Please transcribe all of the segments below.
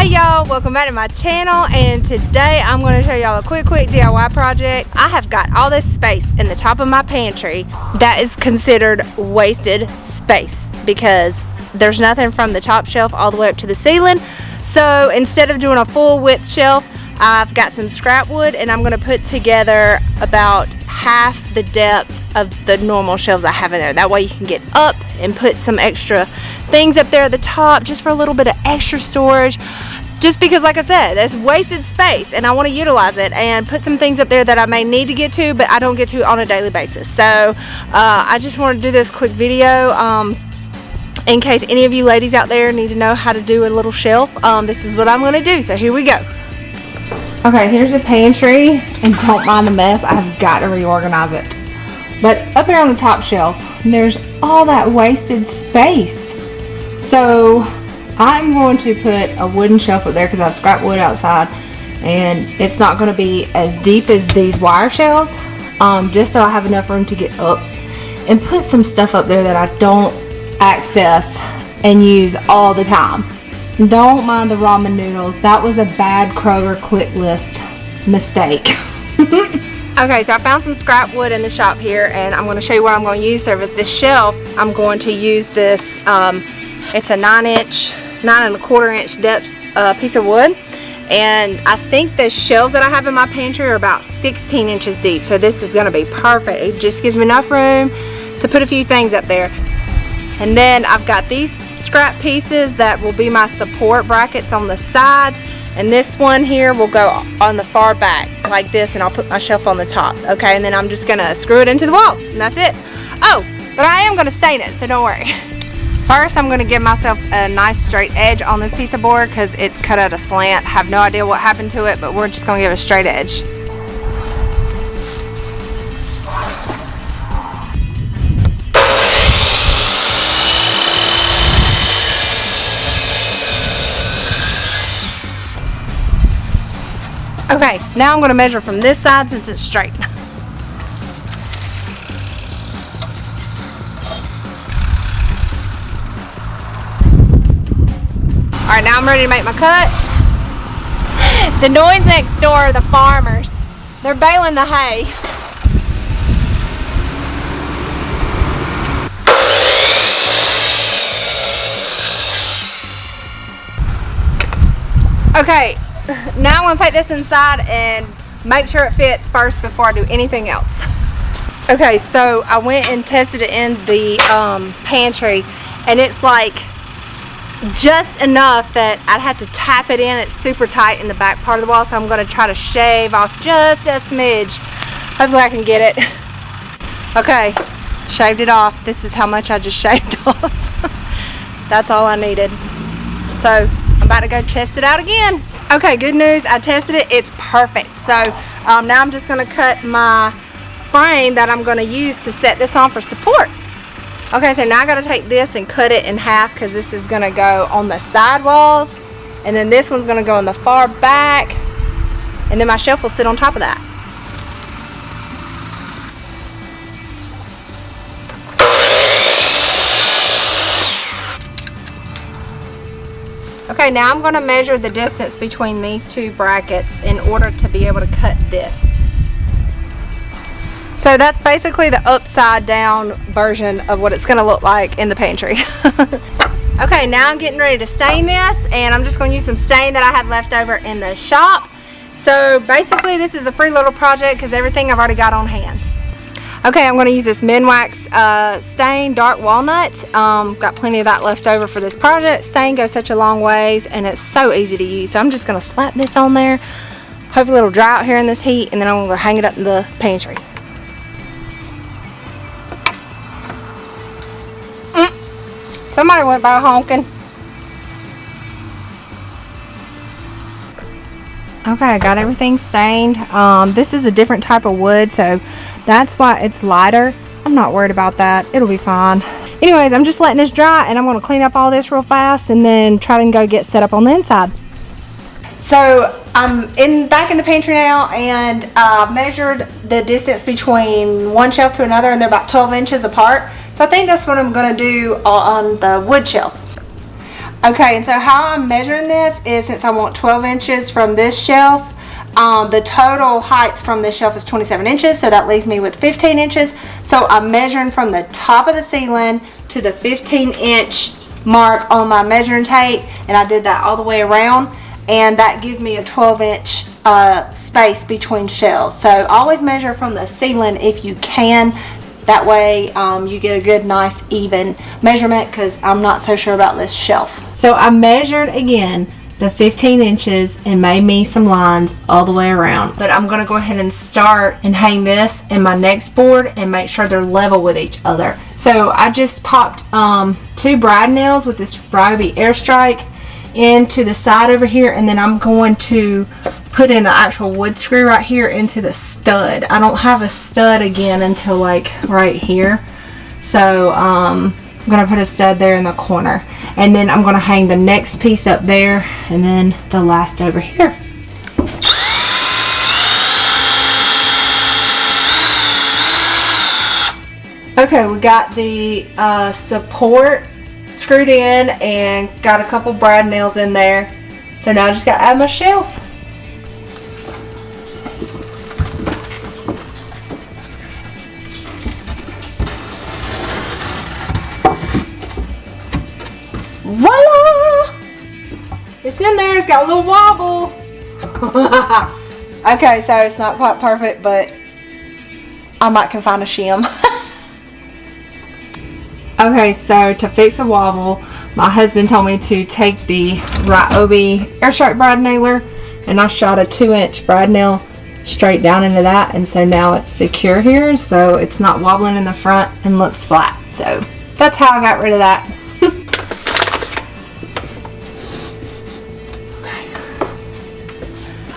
Hey y'all, welcome back to my channel, and today I'm going to show y'all a quick DIY project. I have got all this space in the top of my pantry that is considered wasted space because there's nothing from the top shelf all the way up to the ceiling. So instead of doing a full width shelf, I've got some scrap wood and I'm going to put together about half the depth of the normal shelves I have in there. That way you can get up and put some extra things up there at the top just for a little bit of extra storage. Just because, like I said, there's wasted space and I want to utilize it and put some things up there that I may need to get to, but I don't get to on a daily basis. So I just want to do this quick video in case any of you ladies out there need to know how to do a little shelf. This is what I'm going to do. So here we go. Okay, here's the pantry, and don't mind the mess. I've got to reorganize it. But up here on the top shelf, there's all that wasted space. So I'm going to put a wooden shelf up there because I have scrap wood outside, and it's not going to be as deep as these wire shelves, just so I have enough room to get up and put some stuff up there that I don't access and use all the time. Don't mind the ramen noodles. That was a bad Kroger click list mistake. Okay, so I found some scrap wood in the shop here, and I'm going to show you what I'm going to use. So with this shelf, I'm going to use this, it's a 9.25 inch depth piece of wood. And I think the shelves that I have in my pantry are about 16 inches deep. So this is going to be perfect. It just gives me enough room to put a few things up there. And then I've got these scrap pieces that will be my support brackets on the sides, and this one here will go on the far back like this, and I'll put my shelf on the top. Okay, and then I'm just gonna screw it into the wall, and that's it. Oh, but I am gonna stain it, so don't worry. First, I'm gonna give myself a nice straight edge on this piece of board because it's cut at a slant. I have no idea what happened to it, but we're just gonna give it a straight edge. Okay, now I'm going to measure from this side since it's straight. Alright, now I'm ready to make my cut. The noise next door are the farmers. They're baling the hay. Okay. Now I'm going to take this inside and make sure it fits first before I do anything else. Okay, so I went and tested it in the pantry, and it's like just enough that I'd have to tap it in. It's super tight in the back part of the wall, so I'm going to try to shave off just a smidge. Hopefully I can get it. Okay, shaved it off. This is how much I just shaved off. That's all I needed. So I'm about to go test it out again. Okay, good news, I tested it, it's perfect. So now I'm just going to cut my frame that I'm going to use to set this on for support. Okay, so now I got to take this and cut it in half because this is going to go on the side walls, and then this one's going to go in the far back, and then my shelf will sit on top of that. Okay, now I'm going to measure the distance between these two brackets in order to be able to cut this. So that's basically the upside down version of what it's going to look like in the pantry. Okay, now I'm getting ready to stain this, and I'm just going to use some stain that I had left over in the shop. So basically this is a free little project because everything I've already got on hand. Okay, I'm going to use this Minwax stain, dark walnut. Got plenty of that left over for this project. Stain goes such a long ways, and it's so easy to use. So I'm just going to slap this on there. Hopefully it'll dry out here in this heat, and then I'm going to hang it up in the pantry. Somebody went by honking. Okay, I got everything stained. This is a different type of wood, so that's why it's lighter. I'm not worried about that. It'll be fine. Anyways, I'm just letting this dry, and I'm going to clean up all this real fast and then try to go get set up on the inside. So I'm back in the pantry now, and I measured the distance between one shelf to another, and they're about 12 inches apart. So I think that's what I'm going to do on the wood shelf. Okay, and so how I'm measuring this is, since I want 12 inches from this shelf, the total height from this shelf is 27 inches, so that leaves me with 15 inches. So I'm measuring from the top of the ceiling to the 15-inch mark on my measuring tape, and I did that all the way around, and that gives me a 12-inch space between shelves. So always measure from the ceiling if you can. That way you get a good, nice, even measurement, because I'm not so sure about this shelf. So I measured again the 15 inches and made me some lines all the way around. But I'm going to go ahead and start and hang this in my next board and make sure they're level with each other. So I just popped 2 brad nails with this Ryobi Airstrike into the side over here, and then I'm going to put in an actual wood screw right here into the stud. I don't have a stud again until like right here, so I'm gonna put a stud there in the corner, and then I'm gonna hang the next piece up there, and then the last over here. Okay, we got the support screwed in and got a couple brad nails in there. So now I just gotta add my shelf. Voila! It's in there, it's got a little wobble. Okay, so it's not quite perfect, but I might can find a shim. Okay, so to fix a wobble, my husband told me to take the Ryobi Airstrike brad nailer, and I shot a 2-inch brad nail straight down into that, and so now it's secure here, so it's not wobbling in the front and looks flat. So that's how I got rid of that.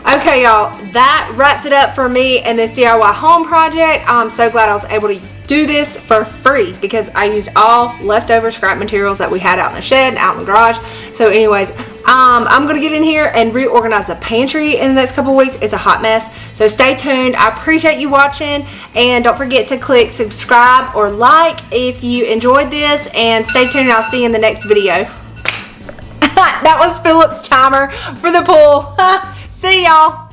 Okay, y'all, that wraps it up for me and this DIY home project. I'm so glad I was able to do this for free, because I used all leftover scrap materials that we had out in the shed, out in the garage. So anyways, I'm gonna get in here and reorganize the pantry in the next couple weeks. It's a hot mess, so stay tuned. I appreciate you watching, and don't forget to click subscribe or like if you enjoyed this, and stay tuned. I'll see you in the next video. That was Philip's timer for the pool. See y'all.